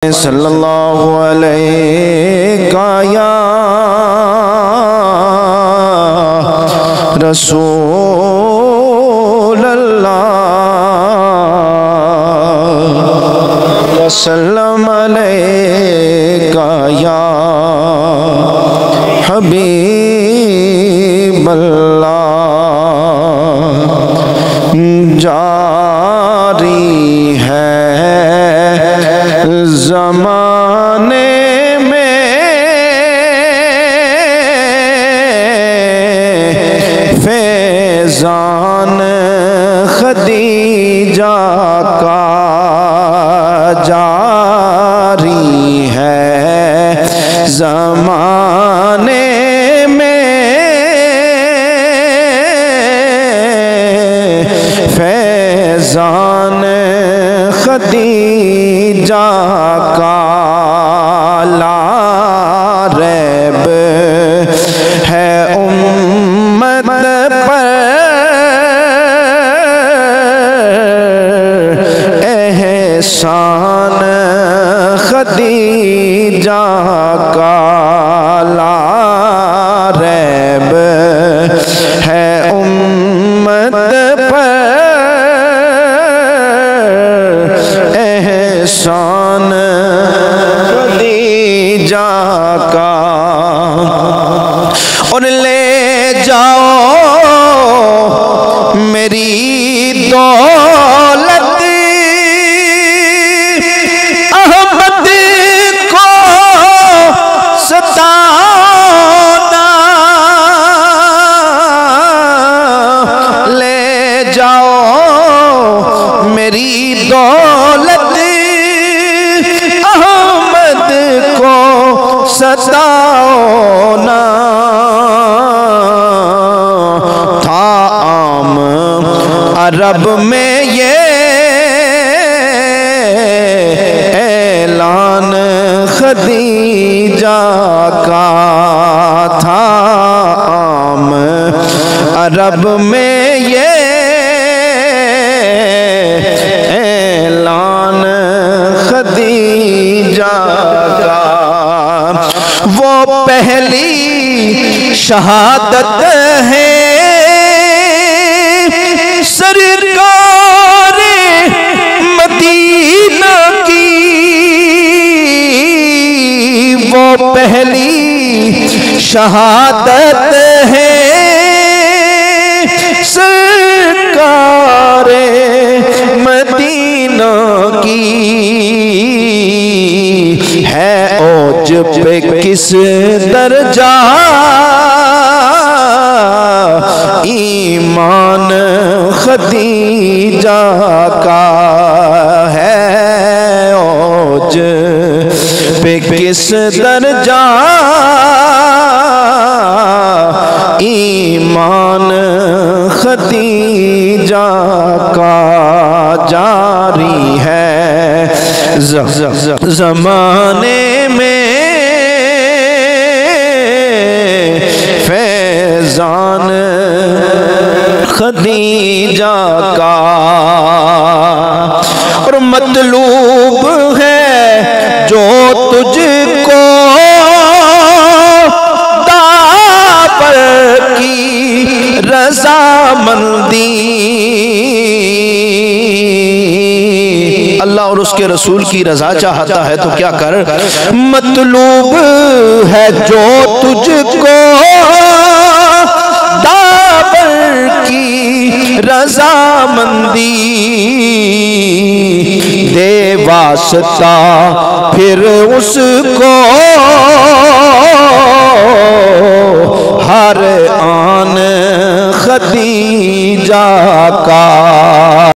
صلی اللہ علیہ یا رسول اللہ وسلم علیہ یا حبیب اللہ جاری ہے زمانے میں فیضان خدیجہ کا جاری ہے زمانے میں فیضان خدیجہ کا لا ریب ہے امت پر احسان خدیجہ کا لا ریب ہے امت پر احسان خدیجہ کا اور لے جاؤ میری دولت احمد کو ستانا لے جاؤ میری دولت احمد کو ستانا تھا عام عرب میں یہ اعلان خدیجہ کا تھا عام عرب میں یہ اعلان خدیجہ کا وہ پہلی شہادت ہے سرکار مدینہ کی وہ پہلی شہادت ہے سرکار مدینہ کی ہے اوج پہ کس درجہ ایمان خدیجہ کا ہے اوج پہ کس درجہ ایمان خدیجہ کا جاری ہے زمانے میں فیضان خدیجہ کا اور مطلوب ہے جو تجھ کو داور کی رضامندی اللہ اور اس کے رسول کی رضا چاہتا ہے تو کیا کر مطلوب ہے جو تجھ کو داور کی رضامندی دے واسطہ پھر اس کو